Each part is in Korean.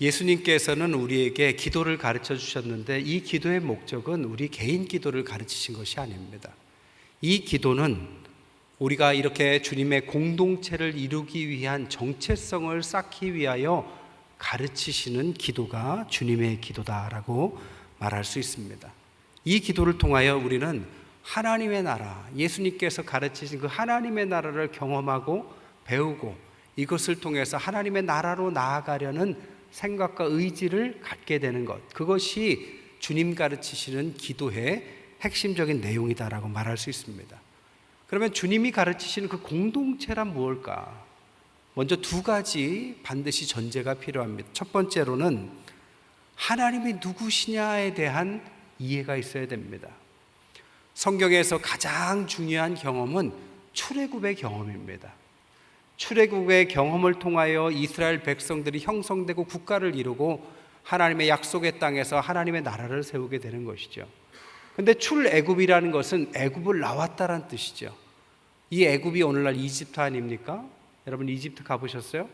예수님께서는 우리에게 기도를 가르쳐 주셨는데 이 기도의 목적은 우리 개인 기도를 가르치신 것이 아닙니다. 이 기도는 우리가 이렇게 주님의 공동체를 이루기 위한 정체성을 쌓기 위하여 가르치시는 기도가 주님의 기도다라고 말할 수 있습니다. 이 기도를 통하여 우리는 하나님의 나라, 예수님께서 가르치신 그 하나님의 나라를 경험하고 배우고 이것을 통해서 하나님의 나라로 나아가려는 생각과 의지를 갖게 되는 것, 그것이 주님 가르치시는 기도의 핵심적인 내용이다라고 말할 수 있습니다. 그러면 주님이 가르치시는 그 공동체란 무엇일까? 먼저 두 가지 반드시 전제가 필요합니다. 첫 번째로는 하나님이 누구시냐에 대한 이해가 있어야 됩니다. 성경에서 가장 중요한 경험은 출애굽의 경험입니다. 출애굽의 경험을 통하여 이스라엘 백성들이 형성되고 국가를 이루고 하나님의 약속의 땅에서 하나님의 나라를 세우게 되는 것이죠. 그런데 출애굽이라는 것은 애굽을 나왔다라는 뜻이죠. 이 애굽이 오늘날 이집트 아닙니까? 여러분 이집트 가보셨어요?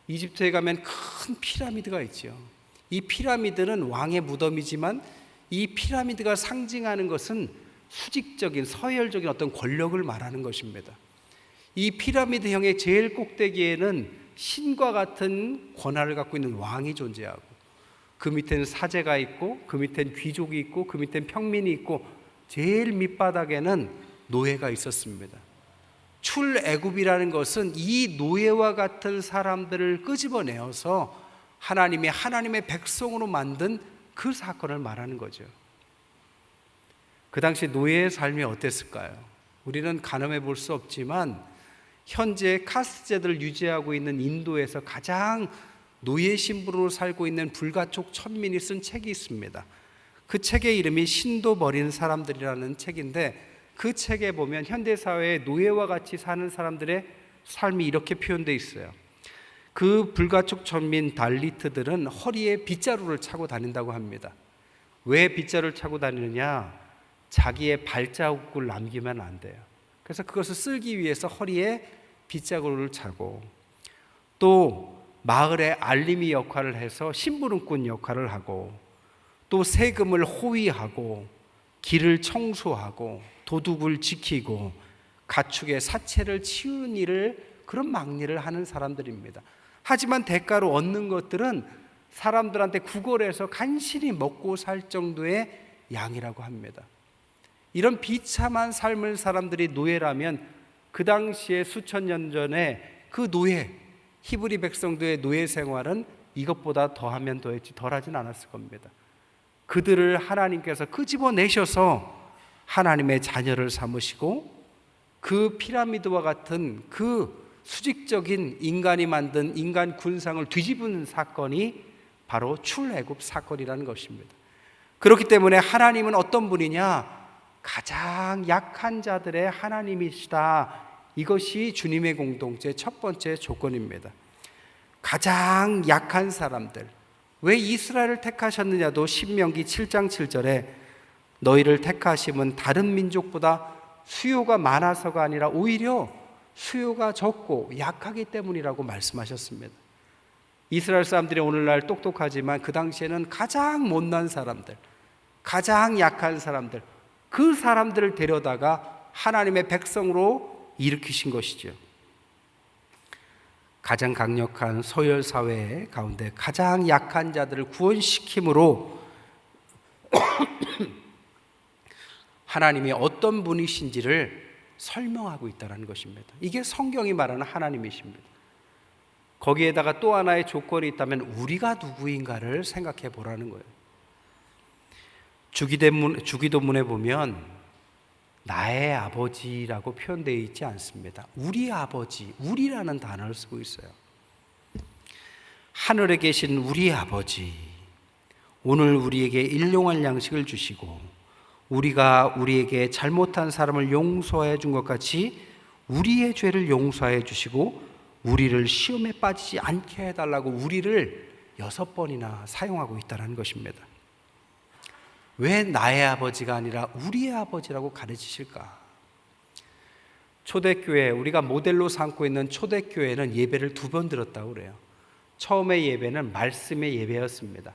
이집트에 가면 큰 피라미드가 있죠. 이 피라미드는 왕의 무덤이지만 이 피라미드가 상징하는 것은 수직적인 서열적인 어떤 권력을 말하는 것입니다. 이 피라미드형의 제일 꼭대기에는 신과 같은 권한을 갖고 있는 왕이 존재하고 그 밑에는 사제가 있고 그 밑에는 귀족이 있고 그 밑에는 평민이 있고 제일 밑바닥에는 노예가 있었습니다. 출애굽이라는 것은 이 노예와 같은 사람들을 끄집어내어서 하나님의 백성으로 만든 그 사건을 말하는 거죠. 그 당시 노예의 삶이 어땠을까요? 우리는 가늠해 볼 수 없지만 현재 카스트 제도를 유지하고 있는 인도에서 가장 노예 신분으로 살고 있는 불가촉 천민이 쓴 책이 있습니다. 그 책의 이름이 신도 버린 사람들이라는 책인데 그 책에 보면 현대사회의 노예와 같이 사는 사람들의 삶이 이렇게 표현되어 있어요. 그 불가촉 천민 달리트들은 허리에 빗자루를 차고 다닌다고 합니다. 왜 빗자루를 차고 다니느냐? 자기의 발자국을 남기면 안 돼요. 그래서 그것을 쓸기 위해서 허리에 빗자루를 차고 또 마을의 알림이 역할을 해서 심부름꾼 역할을 하고 또 세금을 호위하고 길을 청소하고 도둑을 지키고 가축의 사체를 치우는 일을 그런 막일을 하는 사람들입니다. 하지만 대가로 얻는 것들은 사람들한테 구걸해서 간신히 먹고 살 정도의 양이라고 합니다. 이런 비참한 삶을 사람들이 노예라면 그 당시에 수천 년 전에 그 노예, 히브리 백성들의 노예 생활은 이것보다 더하면 더했지 덜하진 않았을 겁니다. 그들을 하나님께서 끄집어내셔서 하나님의 자녀를 삼으시고 그 피라미드와 같은 그 수직적인 인간이 만든 인간 군상을 뒤집은 사건이 바로 출애굽 사건이라는 것입니다. 그렇기 때문에 하나님은 어떤 분이냐? 가장 약한 자들의 하나님이시다. 이것이 주님의 공동체의 첫 번째 조건입니다. 가장 약한 사람들. 왜 이스라엘을 택하셨느냐도 신명기 7장 7절에 너희를 택하심은 다른 민족보다 수요가 많아서가 아니라 오히려 수요가 적고 약하기 때문이라고 말씀하셨습니다. 이스라엘 사람들이 오늘날 똑똑하지만 그 당시에는 가장 못난 사람들, 가장 약한 사람들, 그 사람들을 데려다가 하나님의 백성으로 일으키신 것이죠. 가장 강력한 서열 사회 가운데 가장 약한 자들을 구원시킴으로 하나님이 어떤 분이신지를 설명하고 있다는 것입니다. 이게 성경이 말하는 하나님이십니다. 거기에다가 또 하나의 조건이 있다면 우리가 누구인가를 생각해 보라는 거예요. 주기도문에 보면 나의 아버지라고 표현되어 있지 않습니다. 우리 아버지, 우리라는 단어를 쓰고 있어요. 하늘에 계신 우리 아버지, 오늘 우리에게 일용할 양식을 주시고 우리가 우리에게 잘못한 사람을 용서해 준 것 같이 우리의 죄를 용서해 주시고 우리를 시험에 빠지지 않게 해달라고 우리를 6번이나 사용하고 있다는 것입니다. 왜 나의 아버지가 아니라 우리의 아버지라고 가르치실까? 초대교회, 우리가 모델로 삼고 있는 초대교회는 예배를 2번 드렸다고 그래요. 처음의 예배는 말씀의 예배였습니다.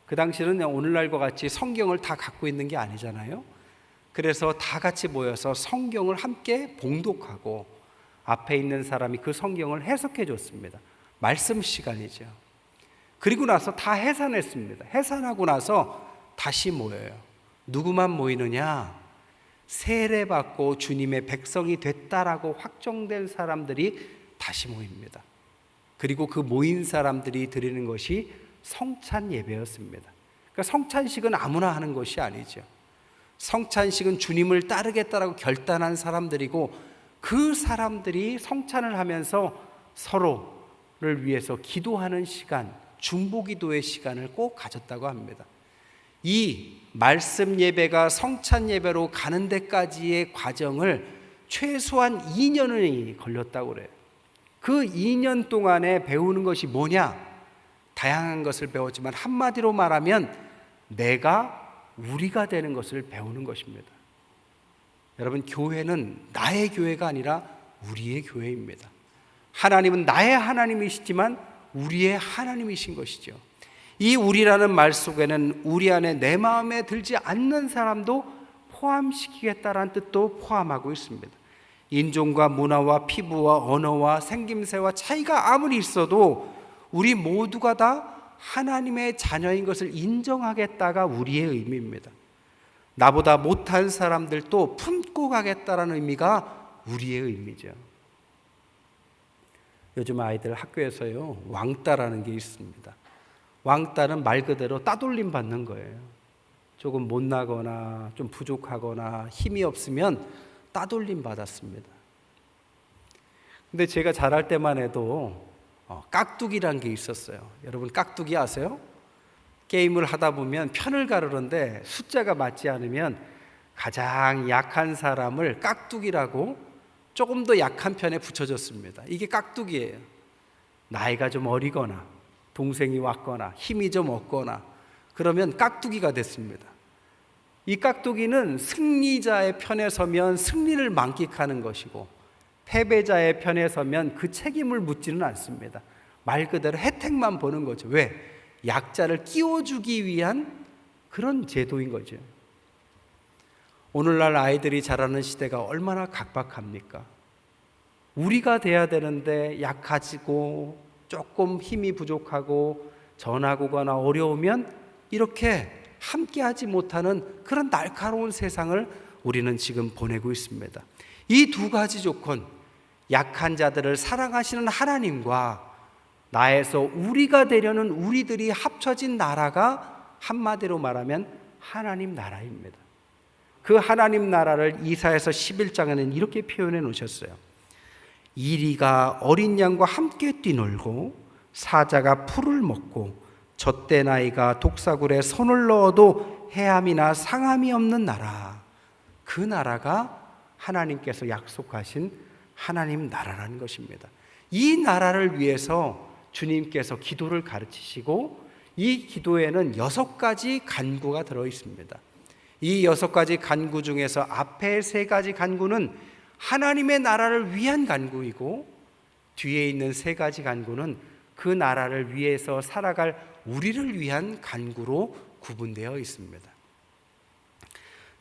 그 당시는 오늘날과 같이 성경을 다 갖고 있는 게 아니잖아요. 그래서 다 같이 모여서 성경을 함께 봉독하고 앞에 있는 사람이 그 성경을 해석해 줬습니다. 말씀 시간이죠. 그리고 나서 다 해산했습니다. 해산하고 나서 다시 모여요. 누구만 모이느냐? 세례받고 주님의 백성이 됐다라고 확정된 사람들이 다시 모입니다. 그리고 그 모인 사람들이 드리는 것이 성찬 예배였습니다. 그러니까 성찬식은 아무나 하는 것이 아니죠. 성찬식은 주님을 따르겠다라고 결단한 사람들이고, 그 사람들이 성찬을 하면서 서로를 위해서 기도하는 시간, 중보기도의 시간을 꼭 가졌다고 합니다. 이 말씀 예배가 성찬 예배로 가는 데까지의 과정을 최소한 2년이 걸렸다고 그래요. 그 2년 동안에 배우는 것이 뭐냐? 다양한 것을 배웠지만 한마디로 말하면 내가 우리가 되는 것을 배우는 것입니다. 여러분, 교회는 나의 교회가 아니라 우리의 교회입니다. 하나님은 나의 하나님이시지만 우리의 하나님이신 것이죠. 이 우리라는 말 속에는 우리 안에 내 마음에 들지 않는 사람도 포함시키겠다라는 뜻도 포함하고 있습니다. 인종과 문화와 피부와 언어와 생김새와 차이가 아무리 있어도 우리 모두가 다 하나님의 자녀인 것을 인정하겠다가 우리의 의미입니다. 나보다 못한 사람들도 품고 가겠다라는 의미가 우리의 의미죠. 요즘 아이들 학교에서요, 왕따라는 게 있습니다. 왕따는 말 그대로 따돌림 받는 거예요. 조금 못나거나 좀 부족하거나 힘이 없으면 따돌림 받았습니다. 근데 제가 자랄 때만 해도 깍두기란 게 있었어요. 여러분, 깍두기 아세요? 게임을 하다 보면 편을 가르는데 숫자가 맞지 않으면 가장 약한 사람을 깍두기라고 조금 더 약한 편에 붙여줬습니다. 이게 깍두기예요. 나이가 좀 어리거나 동생이 왔거나 힘이 좀 없거나 그러면 깍두기가 됐습니다. 이 깍두기는 승리자의 편에 서면 승리를 만끽하는 것이고, 패배자의 편에 서면 그 책임을 묻지는 않습니다. 말 그대로 혜택만 보는 거죠. 왜? 약자를 끼워주기 위한 그런 제도인 거죠. 오늘날 아이들이 자라는 시대가 얼마나 각박합니까? 우리가 돼야 되는데 약하지고 조금 힘이 부족하고 전화고거나 어려우면 이렇게 함께하지 못하는 그런 날카로운 세상을 우리는 지금 보내고 있습니다. 이 두 가지 조건, 약한 자들을 사랑하시는 하나님과 나에서 우리가 되려는 우리들이 합쳐진 나라가 한마디로 말하면 하나님 나라입니다. 그 하나님 나라를 이사야서 11장에는 이렇게 표현해 놓으셨어요. 이리가 어린 양과 함께 뛰놀고 사자가 풀을 먹고 젖된 아이가 독사굴에 손을 넣어도 해함이나 상함이 없는 나라. 그 나라가 하나님께서 약속하신 하나님 나라라는 것입니다. 이 나라를 위해서 주님께서 기도를 가르치시고, 이 기도에는 6가지 간구가 들어 있습니다. 이 6가지 간구 중에서 앞에 3가지 간구는 하나님의 나라를 위한 간구이고, 뒤에 있는 3가지 간구는 그 나라를 위해서 살아갈 우리를 위한 간구로 구분되어 있습니다.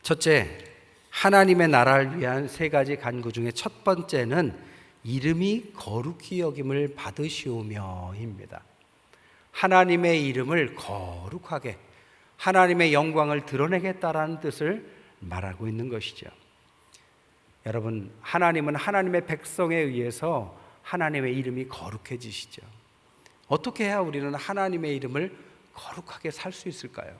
첫째, 하나님의 나라를 위한 3가지 간구 중에 첫 번째는 이름이 거룩히 여김을 받으시오며입니다. 하나님의 이름을 거룩하게, 하나님의 영광을 드러내겠다라는 뜻을 말하고 있는 것이죠. 여러분, 하나님은 하나님의 백성에 의해서 하나님의 이름이 거룩해지시죠. 어떻게 해야 우리는 하나님의 이름을 거룩하게 살 수 있을까요?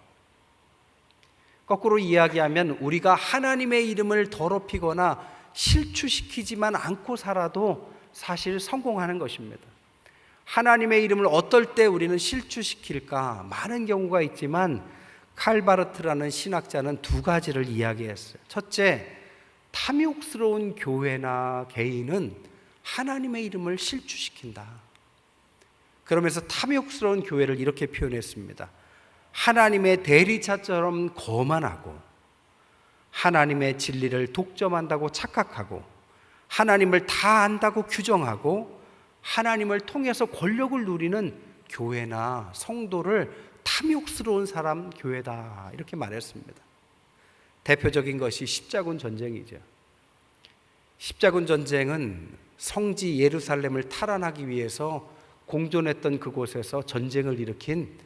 거꾸로 이야기하면 우리가 하나님의 이름을 더럽히거나 실추시키지만 않고 살아도 사실 성공하는 것입니다. 하나님의 이름을 어떨 때 우리는 실추시킬까? 많은 경우가 있지만 칼바르트라는 신학자는 2가지를 이야기했어요. 첫째, 탐욕스러운 교회나 개인은 하나님의 이름을 실추시킨다. 그러면서 탐욕스러운 교회를 이렇게 표현했습니다. 하나님의 대리차처럼 거만하고, 하나님의 진리를 독점한다고 착각하고, 하나님을 다 안다고 규정하고, 하나님을 통해서 권력을 누리는 교회나 성도를 탐욕스러운 사람 교회다, 이렇게 말했습니다. 대표적인 것이 십자군 전쟁이죠. 십자군 전쟁은 성지 예루살렘을 탈환하기 위해서 공존했던 그곳에서 전쟁을 일으킨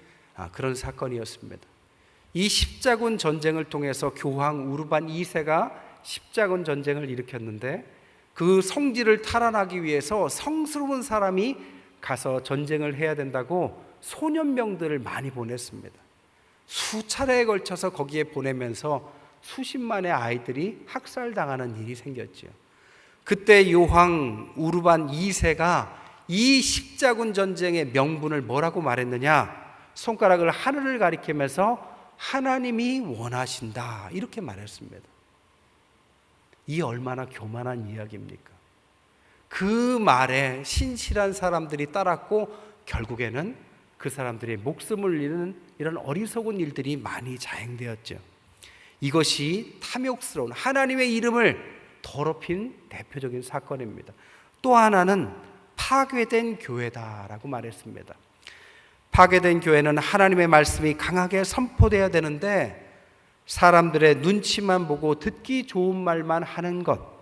그런 사건이었습니다. 이 십자군 전쟁을 통해서 교황 우르반 2세가 십자군 전쟁을 일으켰는데, 그 성지를 탈환하기 위해서 성스러운 사람이 가서 전쟁을 해야 된다고 소년병들을 많이 보냈습니다. 수차례에 걸쳐서 거기에 보내면서 수십만의 아이들이 학살당하는 일이 생겼죠. 그때 요황 우르반 2세가 이 십자군 전쟁의 명분을 뭐라고 말했느냐? 손가락을 하늘을 가리키면서 하나님이 원하신다, 이렇게 말했습니다. 이 얼마나 교만한 이야기입니까? 그 말에 신실한 사람들이 따랐고 결국에는 그 사람들의 목숨을 잃는 이런 어리석은 일들이 많이 자행되었죠. 이것이 탐욕스러운 하나님의 이름을 더럽힌 대표적인 사건입니다. 또 하나는 파괴된 교회다라고 말했습니다. 파괴된 교회는 하나님의 말씀이 강하게 선포돼야 되는데 사람들의 눈치만 보고 듣기 좋은 말만 하는 것,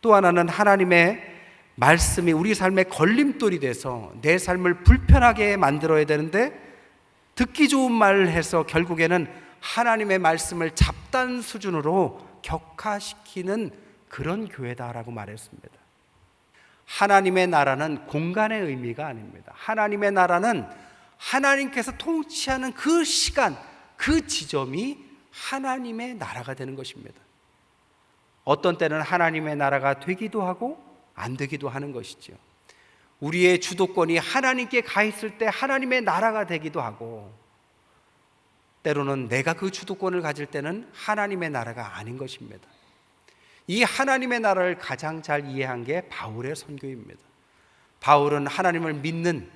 또 하나는 하나님의 말씀이 우리 삶의 걸림돌이 돼서 내 삶을 불편하게 만들어야 되는데 듣기 좋은 말을 해서 결국에는 하나님의 말씀을 잡단 수준으로 격화시키는 그런 교회다라고 말했습니다. 하나님의 나라는 공간의 의미가 아닙니다. 하나님의 나라는 하나님께서 통치하는 그 시간, 그 지점이 하나님의 나라가 되는 것입니다. 어떤 때는 하나님의 나라가 되기도 하고 안 되기도 하는 것이죠. 우리의 주도권이 하나님께 가 있을 때 하나님의 나라가 되기도 하고, 때로는 내가 그 주도권을 가질 때는 하나님의 나라가 아닌 것입니다. 이 하나님의 나라를 가장 잘 이해한 게 바울의 선교입니다. 바울은 하나님을 믿는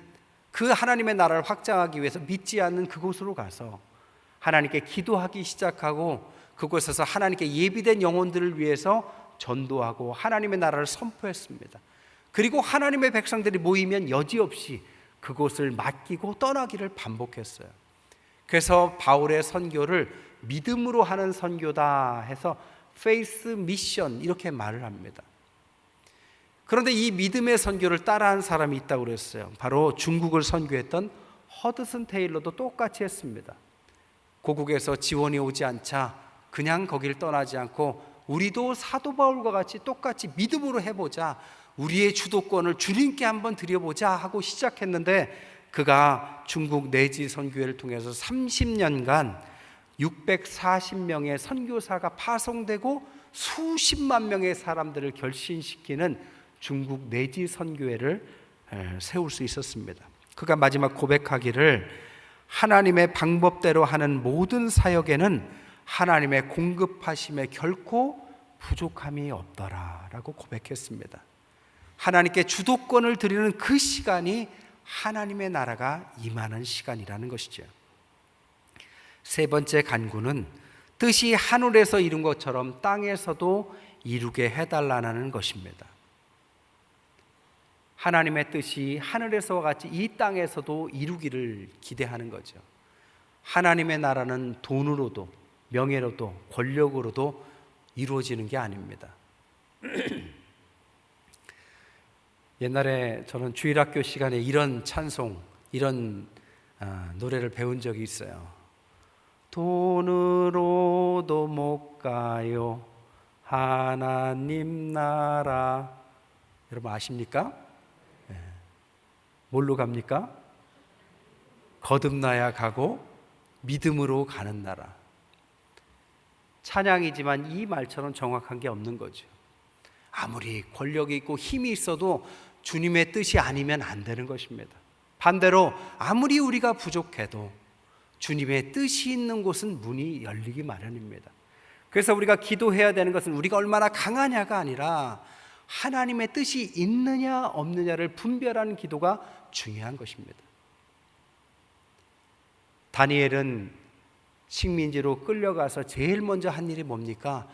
그 하나님의 나라를 확장하기 위해서 믿지 않는 그곳으로 가서 하나님께 기도하기 시작하고 그곳에서 하나님께 예비된 영혼들을 위해서 전도하고 하나님의 나라를 선포했습니다. 그리고 하나님의 백성들이 모이면 여지없이 그곳을 맡기고 떠나기를 반복했어요. 그래서 바울의 선교를 믿음으로 하는 선교다 해서 페이스 미션, 이렇게 말을 합니다. 그런데 이 믿음의 선교를 따라한 사람이 있다고 그랬어요. 바로 중국을 선교했던 허드슨 테일러도 똑같이 했습니다. 고국에서 지원이 오지 않자 그냥 거기를 떠나지 않고 우리도 사도 바울과 같이 똑같이 믿음으로 해보자, 우리의 주도권을 주님께 한번 드려보자 하고 시작했는데, 그가 중국 내지 선교회를 통해서 30년간 640명의 선교사가 파송되고 수십만 명의 사람들을 결신시키는 중국 내지 선교회를 세울 수 있었습니다. 그가 마지막 고백하기를 하나님의 방법대로 하는 모든 사역에는 하나님의 공급하심에 결코 부족함이 없더라라고 고백했습니다. 하나님께 주도권을 드리는 그 시간이 하나님의 나라가 임하는 시간이라는 것이죠. 세 번째 간구는 뜻이 하늘에서 이룬 것처럼 땅에서도 이루게 해달라는 것입니다. 하나님의 뜻이 하늘에서와 같이 이 땅에서도 이루기를 기대하는 거죠. 하나님의 나라는 돈으로도 명예로도 권력으로도 이루어지는 게 아닙니다. 옛날에 저는 주일학교 시간에 이런 찬송, 이런 노래를 배운 적이 있어요. 돈으로도 못 가요 하나님 나라. 여러분 아십니까? 네. 뭘로 갑니까? 거듭나야 가고 믿음으로 가는 나라. 찬양이지만 이 말처럼 정확한 게 없는 거죠. 아무리 권력이 있고 힘이 있어도 주님의 뜻이 아니면 안 되는 것입니다. 반대로 아무리 우리가 부족해도 주님의 뜻이 있는 곳은 문이 열리기 마련입니다. 그래서 우리가 기도해야 되는 것은 우리가 얼마나 강하냐가 아니라 하나님의 뜻이 있느냐 없느냐를 분별하는 기도가 중요한 것입니다. 다니엘은 식민지로 끌려가서 제일 먼저 한 일이 뭡니까?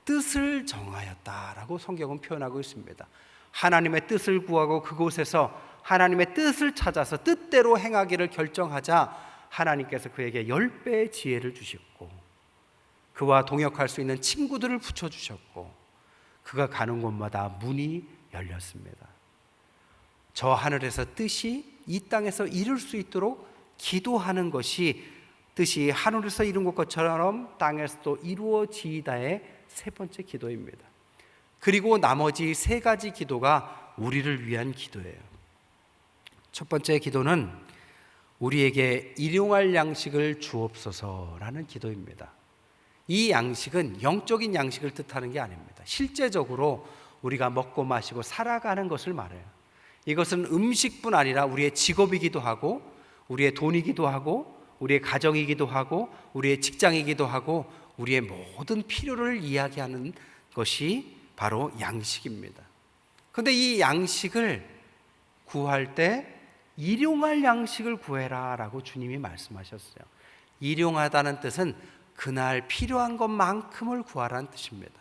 뜻을 정하였다라고 성경은 표현하고 있습니다. 하나님의 뜻을 구하고 그곳에서 하나님의 뜻을 찾아서 뜻대로 행하기를 결정하자 하나님께서 그에게 10배의 지혜를 주셨고, 그와 동역할 수 있는 친구들을 붙여주셨고, 그가 가는 곳마다 문이 열렸습니다. 저 하늘에서 뜻이 이 땅에서 이룰 수 있도록 기도하는 것이 뜻이 하늘에서 이룬 것처럼 땅에서도 이루어지이다의 세 번째 기도입니다. 그리고 나머지 세 가지 기도가 우리를 위한 기도예요. 첫 번째 기도는 우리에게 일용할 양식을 주옵소서라는 기도입니다. 이 양식은 영적인 양식을 뜻하는 게 아닙니다. 실제적으로 우리가 먹고 마시고 살아가는 것을 말해요. 이것은 음식뿐 아니라 우리의 직업이기도 하고, 우리의 돈이기도 하고, 우리의 가정이기도 하고, 우리의 직장이기도 하고, 우리의 모든 필요를 이야기하는 것이 바로 양식입니다. 그런데 이 양식을 구할 때 일용할 양식을 구해라 라고 주님이 말씀하셨어요. 일용하다는 뜻은 그날 필요한 것만큼을 구하라는 뜻입니다.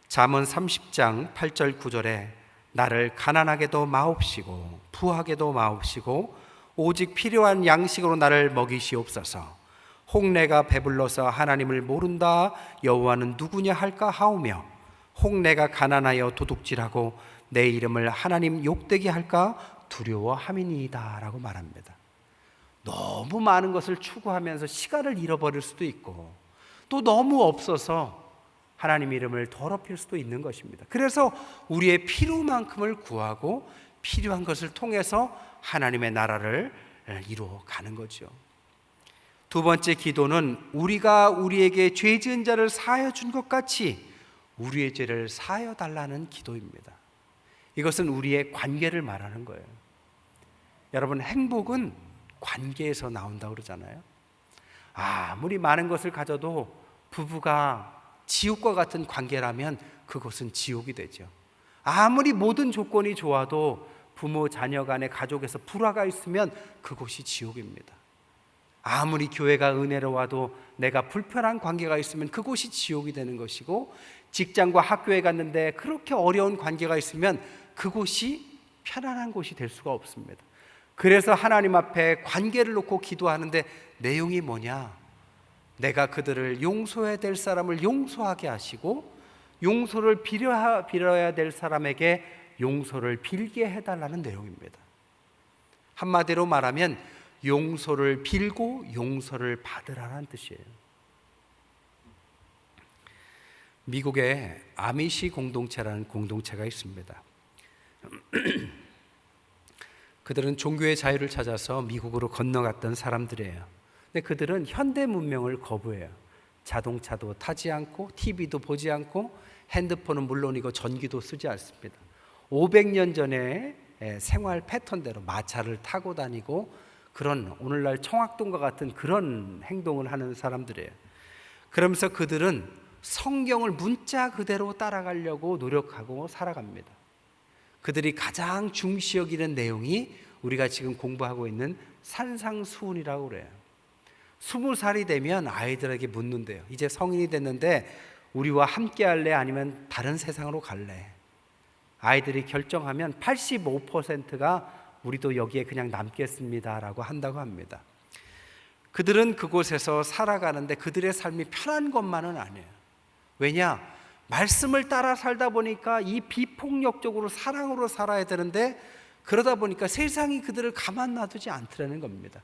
잠언 30장 8절 9절에 나를 가난하게도 마옵시고 부하게도 마옵시고 오직 필요한 양식으로 나를 먹이시옵소서. 혹내가 배불러서 하나님을 모른다 여호와는 누구냐 할까 하오며 혹내가 가난하여 도둑질하고 내 이름을 하나님 욕되게 할까 두려워함이니이다 라고 말합니다. 너무 많은 것을 추구하면서 시간을 잃어버릴 수도 있고, 또 너무 없어서 하나님 이름을 더럽힐 수도 있는 것입니다. 그래서 우리의 필요만큼을 구하고 필요한 것을 통해서 하나님의 나라를 이루어가는 거죠. 두 번째 기도는 우리가 우리에게 죄 지은 자를 사하여 준 것 같이 우리의 죄를 사하여 달라는 기도입니다. 이것은 우리의 관계를 말하는 거예요. 여러분, 행복은 관계에서 나온다고 그러잖아요. 아무리 많은 것을 가져도 부부가 지옥과 같은 관계라면 그것은 지옥이 되죠. 아무리 모든 조건이 좋아도 부모, 자녀 간의 가족에서 불화가 있으면 그곳이 지옥입니다. 아무리 교회가 은혜로워도 내가 불편한 관계가 있으면 그곳이 지옥이 되는 것이고, 직장과 학교에 갔는데 그렇게 어려운 관계가 있으면 그곳이 편안한 곳이 될 수가 없습니다. 그래서 하나님 앞에 관계를 놓고 기도하는데 내용이 뭐냐? 내가 그들을 용서해야 될 사람을 용서하게 하시고 용서를 빌어야 될 사람에게 용서를 빌게 해달라는 내용입니다. 한마디로 말하면 용서를 빌고 용서를 받으라는 뜻이에요. 미국에 아미시 공동체라는 공동체가 있습니다. 그들은 종교의 자유를 찾아서 미국으로 건너갔던 사람들이에요. 근데 그들은 현대 문명을 거부해요. 자동차도 타지 않고 TV도 보지 않고 핸드폰은 물론이고 전기도 쓰지 않습니다. 500년 전에 생활 패턴대로 마차를 타고 다니고 그런 오늘날 청학동과 같은 그런 행동을 하는 사람들이에요. 그러면서 그들은 성경을 문자 그대로 따라가려고 노력하고 살아갑니다. 그들이 가장 중시 여기는 내용이 우리가 지금 공부하고 있는 산상수훈이라고 그래요. 20살이 되면 아이들에게 묻는데요. 이제 성인이 됐는데 우리와 함께 할래? 아니면 다른 세상으로 갈래? 아이들이 결정하면 85%가 우리도 여기에 그냥 남겠습니다라고 한다고 합니다. 그들은 그곳에서 살아가는데 그들의 삶이 편한 것만은 아니에요. 왜냐? 말씀을 따라 살다 보니까 이 비폭력적으로 사랑으로 살아야 되는데 그러다 보니까 세상이 그들을 가만 놔두지 않더라는 겁니다.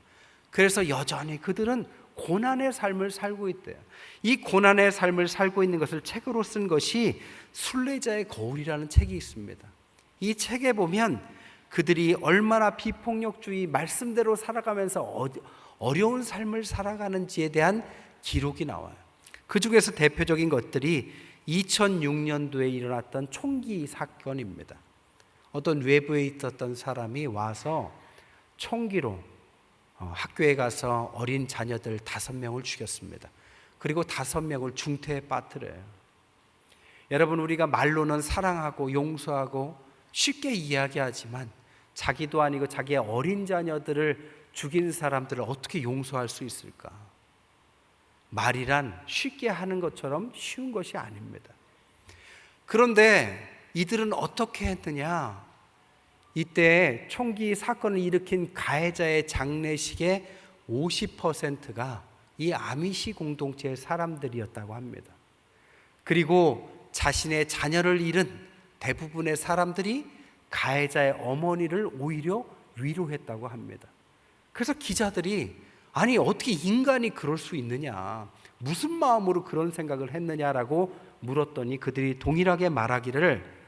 그래서 여전히 그들은 고난의 삶을 살고 있대요. 이 고난의 삶을 살고 있는 것을 책으로 쓴 것이 순례자의 거울이라는 책이 있습니다. 이 책에 보면 그들이 얼마나 비폭력주의 말씀대로 살아가면서 어려운 삶을 살아가는지에 대한 기록이 나와요. 그 중에서 대표적인 것들이 2006년도에 일어났던 총기 사건입니다. 어떤 외부에 있었던 사람이 와서 총기로 학교에 가서 어린 자녀들 5명을 죽였습니다. 그리고 5명을 중태에 빠뜨려요. 여러분, 우리가 말로는 사랑하고 용서하고 쉽게 이야기하지만 자기도 아니고 자기의 어린 자녀들을 죽인 사람들을 어떻게 용서할 수 있을까? 말이란 쉽게 하는 것처럼 쉬운 것이 아닙니다. 그런데 이들은 어떻게 했느냐? 이때 총기 사건을 일으킨 가해자의 장례식의 50%가 이 아미시 공동체의 사람들이었다고 합니다. 그리고 자신의 자녀를 잃은 대부분의 사람들이 가해자의 어머니를 오히려 위로했다고 합니다. 그래서 기자들이 아니 어떻게 인간이 그럴 수 있느냐, 무슨 마음으로 그런 생각을 했느냐라고 물었더니 그들이 동일하게 말하기를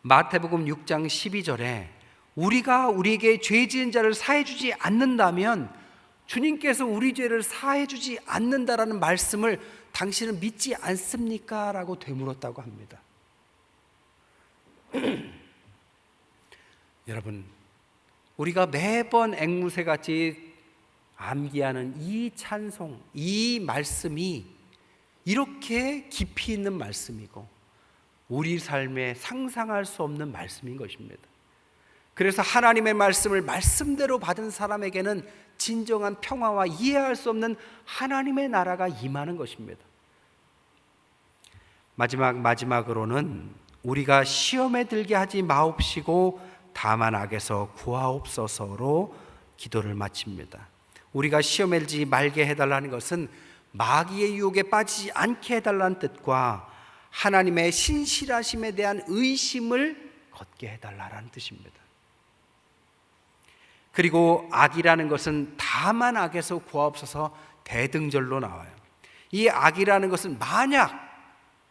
마태복음 6장 12절에 우리가 우리에게 죄 지은 자를 사해 주지 않는다면 주님께서 우리 죄를 사해 주지 않는다라는 말씀을 당신은 믿지 않습니까? 라고 되물었다고 합니다. 여러분, 우리가 매번 앵무새같이 암기하는 이 찬송, 이 말씀이 이렇게 깊이 있는 말씀이고 우리 삶에 상상할 수 없는 말씀인 것입니다. 그래서 하나님의 말씀을 말씀대로 받은 사람에게는 진정한 평화와 이해할 수 없는 하나님의 나라가 임하는 것입니다. 마지막으로는 우리가 시험에 들게 하지 마옵시고 다만 악에서 구하옵소서로 기도를 마칩니다. 우리가 시험에 들지 말게 해달라는 것은 마귀의 유혹에 빠지지 않게 해달라는 뜻과 하나님의 신실하심에 대한 의심을 걷게 해달라는 뜻입니다. 그리고 악이라는 것은 다만 악에서 구하옵소서 대등절로 나와요. 이 악이라는 것은 만약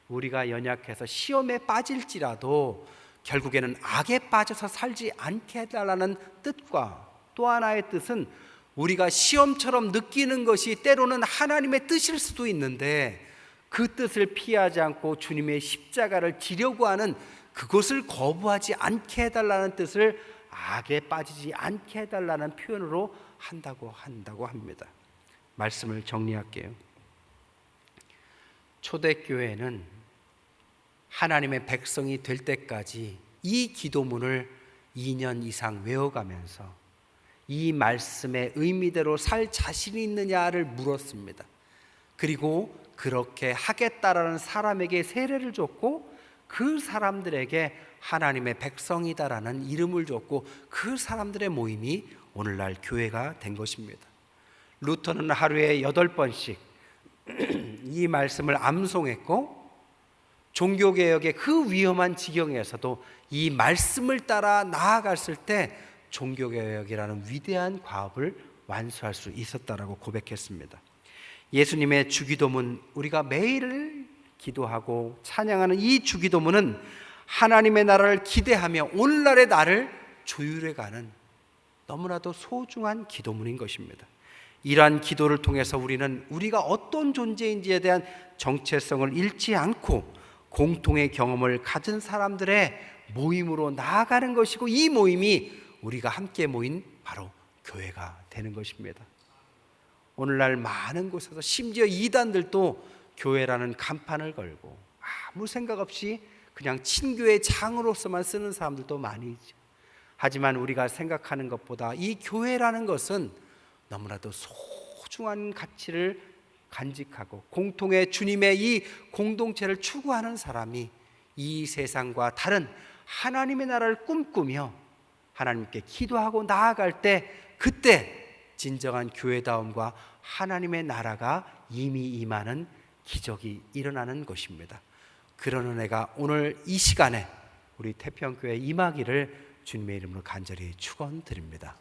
우리가 연약해서 시험에 빠질지라도 결국에는 악에 빠져서 살지 않게 해달라는 뜻과 또 하나의 뜻은 우리가 시험처럼 느끼는 것이 때로는 하나님의 뜻일 수도 있는데 그 뜻을 피하지 않고 주님의 십자가를 지려고 하는 그것을 거부하지 않게 해달라는 뜻을 악에 빠지지 않게 해달라는 표현으로 한다고 합니다. 말씀을 정리할게요. 초대교회는 하나님의 백성이 될 때까지 이 기도문을 2년 이상 외워가면서 이 말씀의 의미대로 살 자신이 있느냐를 물었습니다. 그리고 그렇게 하겠다라는 사람에게 세례를 줬고 그 사람들에게 하나님의 백성이다라는 이름을 줬고 그 사람들의 모임이 오늘날 교회가 된 것입니다. 루터는 하루에 8번씩 이 말씀을 암송했고 종교개혁의 그 위험한 지경에서도 이 말씀을 따라 나아갔을 때 종교개혁이라는 위대한 과업을 완수할 수 있었다라고 고백했습니다. 예수님의 주기도문, 우리가 매일 기도하고 찬양하는 이 주기도문은 하나님의 나라를 기대하며 오늘날의 나를 조율해가는 너무나도 소중한 기도문인 것입니다. 이러한 기도를 통해서 우리는 우리가 어떤 존재인지에 대한 정체성을 잃지 않고 공통의 경험을 가진 사람들의 모임으로 나아가는 것이고 이 모임이 우리가 함께 모인 바로 교회가 되는 것입니다. 오늘날 많은 곳에서 심지어 이단들도 교회라는 간판을 걸고 아무 생각 없이 그냥 친교의 장으로서만 쓰는 사람들도 많이 있죠. 하지만 우리가 생각하는 것보다 이 교회라는 것은 너무나도 소중한 가치를 간직하고 공통의 주님의 이 공동체를 추구하는 사람이 이 세상과 다른 하나님의 나라를 꿈꾸며 하나님께 기도하고 나아갈 때 그때 진정한 교회다움과 하나님의 나라가 이미 임하는 기적이 일어나는 것입니다. 그런 은혜가 오늘 이 시간에 우리 태평교회 임하기를 주님의 이름으로 간절히 축원드립니다.